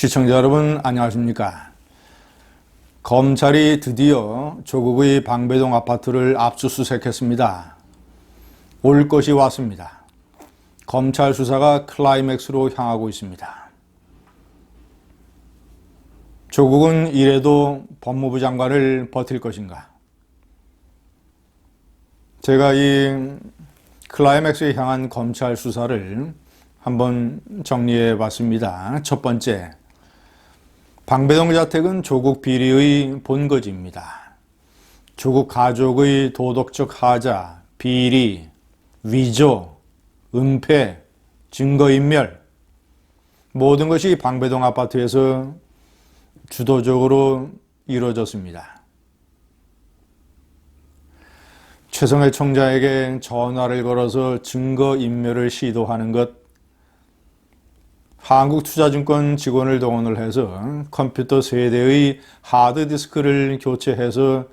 시청자 여러분 안녕하십니까? 검찰이 드디어 조국의 방배동 아파트를 압수수색했습니다. 올 것이 왔습니다. 검찰 수사가 클라이맥스로 향하고 있습니다. 조국은 이래도 법무부 장관을 버틸 것인가? 제가 이 클라이맥스에 향한 검찰 수사를 한번 정리해 봤습니다. 첫 번째, 방배동 자택은 조국 비리의 본거지입니다. 조국 가족의 도덕적 하자, 비리, 위조, 은폐, 증거인멸, 모든 것이 방배동 아파트에서 주도적으로 이루어졌습니다. 최성해 총장에게 전화를 걸어서 증거인멸을 시도하는 것, 한국투자증권 직원을 동원을 해서 컴퓨터 세대의 하드디스크를 교체해서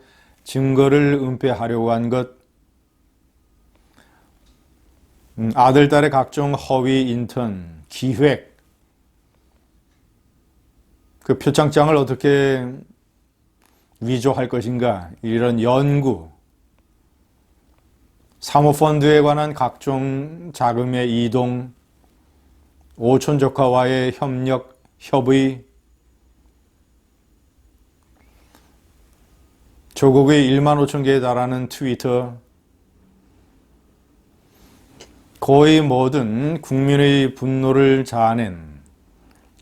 증거를 은폐하려고 한 것, 아들, 딸의 각종 허위 인턴, 기획, 그 표창장을 어떻게 위조할 것인가, 이런 연구, 사모펀드에 관한 각종 자금의 이동, 오촌 조카와의 협력, 협의, 조국의 1만 5천 개에 달하는 트위터, 거의 모든 국민의 분노를 자아낸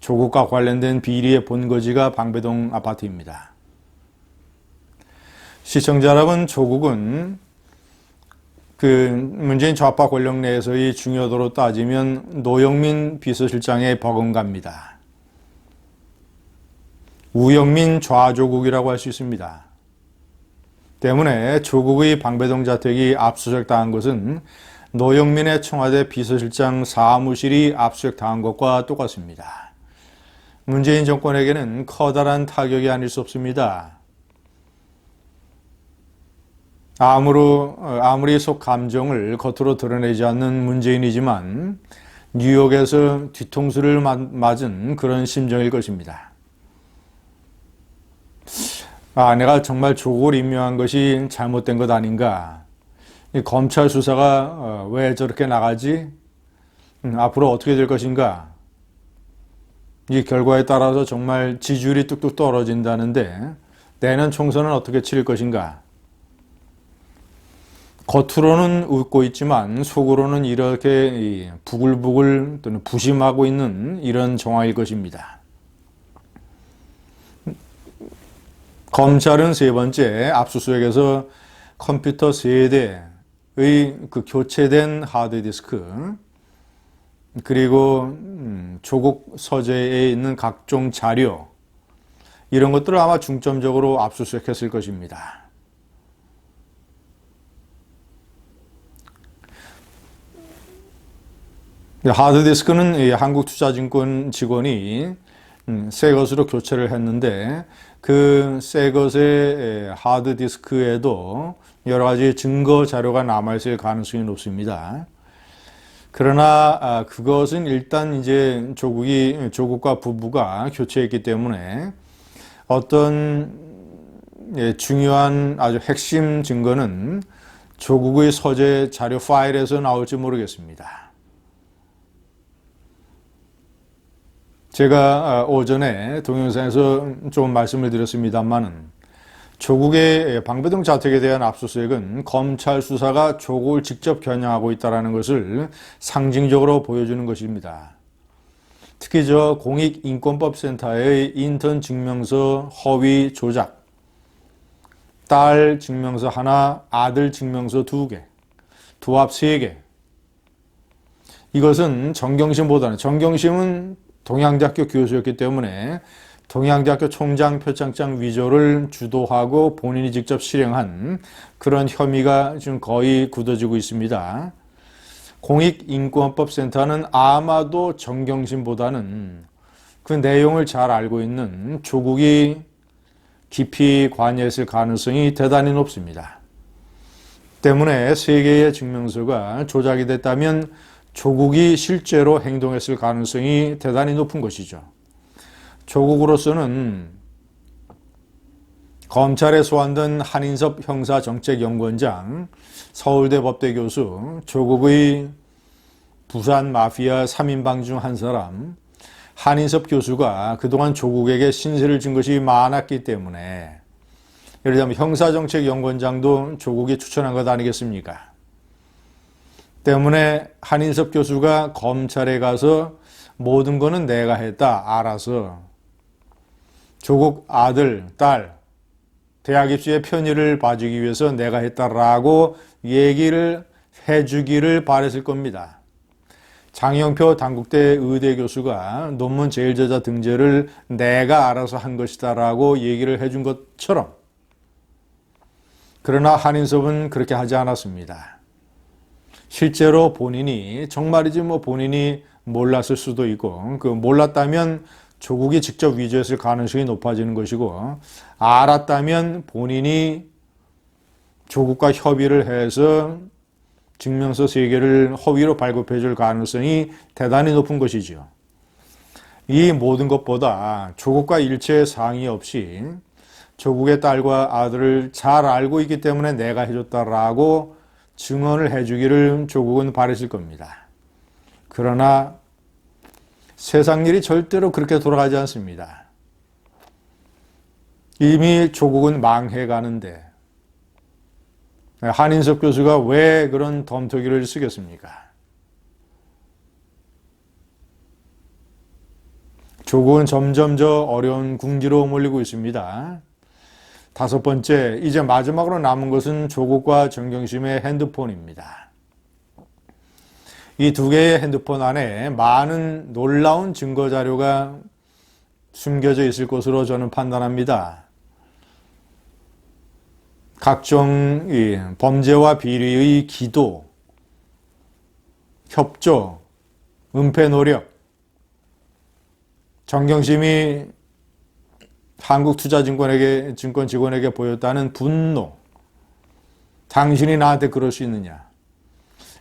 조국과 관련된 비리의 본거지가 방배동 아파트입니다. 시청자 여러분, 조국은 문재인 좌파 권력 내에서의 중요도로 따지면 노영민 비서실장의 버금갑니다. 우영민 좌조국이라고 할 수 있습니다. 때문에 조국의 방배동 자택이 압수수색당한 것은 노영민의 청와대 비서실장 사무실이 압수수색당한 것과 똑같습니다. 문재인 정권에게는 커다란 타격이 아닐 수 없습니다. 아무리 속 감정을 겉으로 드러내지 않는 문재인이지만 뉴욕에서 뒤통수를 맞은 그런 심정일 것입니다. 내가 정말 조국을 임명한 것이 잘못된 것 아닌가? 이 검찰 수사가 왜 저렇게 나가지? 앞으로 어떻게 될 것인가? 이 결과에 따라서 정말 지지율이 뚝뚝 떨어진다는데 내년 총선은 어떻게 치를 것인가? 겉으로는 웃고 있지만 속으로는 이렇게 부글부글 또는 부심하고 있는 이런 정황일 것입니다. 검찰은 세 번째, 압수수색에서 컴퓨터 세대의 그 교체된 하드디스크, 그리고 조국 서재에 있는 각종 자료, 이런 것들을 아마 중점적으로 압수수색했을 것입니다. 하드디스크는 한국투자증권 직원이 새 것으로 교체를 했는데 그 새 것의 하드디스크에도 여러 가지 증거 자료가 남아있을 가능성이 높습니다. 그러나 그것은 일단 이제 조국과 부부가 교체했기 때문에 어떤 중요한 아주 핵심 증거는 조국의 서재 자료 파일에서 나올지 모르겠습니다. 제가 오전에 동영상에서 좀 말씀을 드렸습니다만은 조국의 방배동 자택에 대한 압수수색은 검찰 수사가 조국을 직접 겨냥하고 있다는 것을 상징적으로 보여주는 것입니다. 특히 공익인권법센터의 인턴 증명서 허위 조작, 딸 증명서 하나, 아들 증명서 2개, 두합 3개. 이것은 정경심은 동양대학교 교수였기 때문에 동양대학교 총장 표창장 위조를 주도하고 본인이 직접 실행한 그런 혐의가 지금 거의 굳어지고 있습니다. 공익인권법센터는 아마도 정경심보다는 그 내용을 잘 알고 있는 조국이 깊이 관여했을 가능성이 대단히 높습니다. 때문에 3개의 증명서가 조작이 됐다면 조국이 실제로 행동했을 가능성이 대단히 높은 것이죠. 조국으로서는 검찰에 소환된 한인섭 형사정책연구원장, 서울대 법대 교수, 조국의 부산 마피아 3인방 중 한 사람, 한인섭 교수가 그동안 조국에게 신세를 진 것이 많았기 때문에, 예를 들면 형사정책연구원장도 조국이 추천한 것 아니겠습니까? 때문에 한인섭 교수가 검찰에 가서 모든 거는 내가 했다, 알아서 조국 아들, 딸, 대학 입시의 편의를 봐주기 위해서 내가 했다라고 얘기를 해주기를 바랬을 겁니다. 장영표 단국대 의대 교수가 논문 제일저자 등재를 내가 알아서 한 것이다라고 얘기를 해준 것처럼, 그러나 한인섭은 그렇게 하지 않았습니다. 실제로 본인이, 정말이지 본인이 몰랐을 수도 있고, 그 몰랐다면 조국이 직접 위조했을 가능성이 높아지는 것이고, 알았다면 본인이 조국과 협의를 해서 증명서 3개를 허위로 발급해 줄 가능성이 대단히 높은 것이죠. 이 모든 것보다 조국과 일체의 상의 없이 조국의 딸과 아들을 잘 알고 있기 때문에 내가 해줬다라고 증언을 해주기를 조국은 바랬을 겁니다. 그러나 세상 일이 절대로 그렇게 돌아가지 않습니다. 이미 조국은 망해가는데 한인섭 교수가 왜 그런 덤터기를 쓰겠습니까? 조국은 점점 더 어려운 궁지로 몰리고 있습니다. 5번째, 이제 마지막으로 남은 것은 조국과 정경심의 핸드폰입니다. 이 2개의 핸드폰 안에 많은 놀라운 증거 자료가 숨겨져 있을 것으로 저는 판단합니다. 각종 범죄와 비리의 기도, 협조, 은폐 노력, 정경심이 한국투자증권에게, 증권 직원에게 보였다는 분노, 당신이 나한테 그럴 수 있느냐.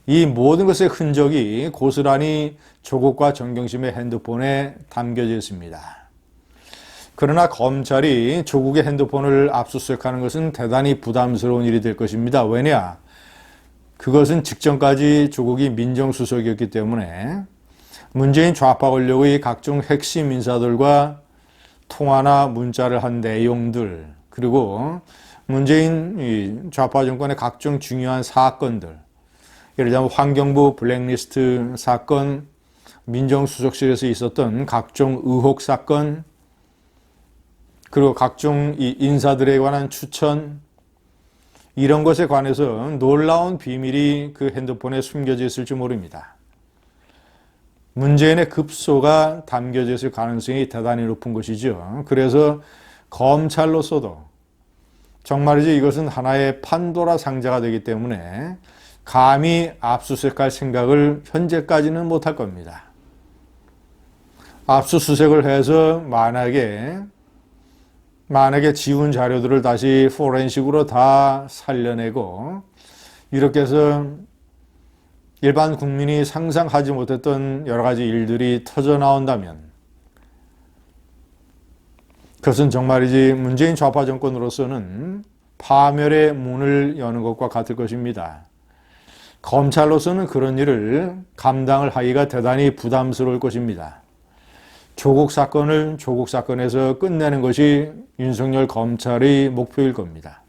이 모든 것의 흔적이 고스란히 조국과 정경심의 핸드폰에 담겨져 있습니다. 그러나 검찰이 조국의 핸드폰을 압수수색하는 것은 대단히 부담스러운 일이 될 것입니다. 왜냐? 그것은 직전까지 조국이 민정수석이었기 때문에 문재인 좌파 권력의 각종 핵심 인사들과 통화나 문자를 한 내용들, 그리고 문재인 좌파 정권의 각종 중요한 사건들, 예를 들면 환경부 블랙리스트 사건, 민정수석실에서 있었던 각종 의혹 사건, 그리고 각종 인사들에 관한 추천, 이런 것에 관해서 놀라운 비밀이 그 핸드폰에 숨겨져 있을지 모릅니다. 문재인의 급소가 담겨져 있을 가능성이 대단히 높은 것이죠. 그래서 검찰로서도 정말이지 이것은 하나의 판도라 상자가 되기 때문에 감히 압수수색할 생각을 현재까지는 못할 겁니다. 압수수색을 해서 만약에 지운 자료들을 다시 포렌식으로 다 살려내고 이렇게 해서 일반 국민이 상상하지 못했던 여러 가지 일들이 터져나온다면 그것은 정말이지 문재인 좌파 정권으로서는 파멸의 문을 여는 것과 같을 것입니다. 검찰로서는 그런 일을 감당을 하기가 대단히 부담스러울 것입니다. 조국 사건을 조국 사건에서 끝내는 것이 윤석열 검찰의 목표일 겁니다.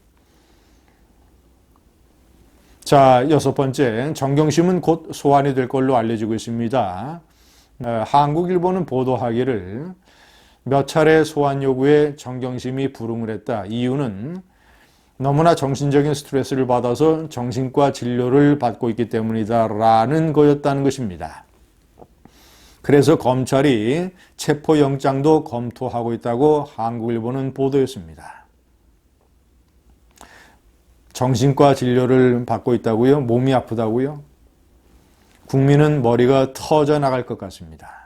자, 6번째, 정경심은 곧 소환이 될 걸로 알려지고 있습니다. 한국일보는 보도하기를 몇 차례 소환 요구에 정경심이 불응을 했다. 이유는 너무나 정신적인 스트레스를 받아서 정신과 진료를 받고 있기 때문이다라는 거였다는 것입니다. 그래서 검찰이 체포영장도 검토하고 있다고 한국일보는 보도했습니다. 정신과 진료를 받고 있다고요? 몸이 아프다고요? 국민은 머리가 터져 나갈 것 같습니다.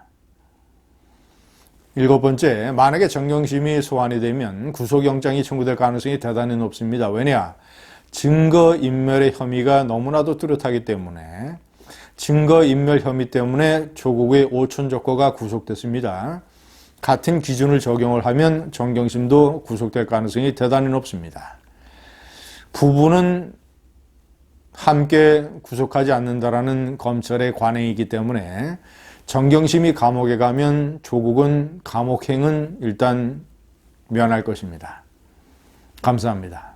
7번째, 만약에 정경심이 소환이 되면 구속영장이 청구될 가능성이 대단히 높습니다. 왜냐? 증거인멸의 혐의가 너무나도 뚜렷하기 때문에 증거인멸 혐의 때문에 조국의 오촌 조커가 구속됐습니다. 같은 기준을 적용을 하면 정경심도 구속될 가능성이 대단히 높습니다. 부부는 함께 구속하지 않는다라는 검찰의 관행이기 때문에 정경심이 감옥에 가면 조국은 감옥행은 일단 면할 것입니다. 감사합니다.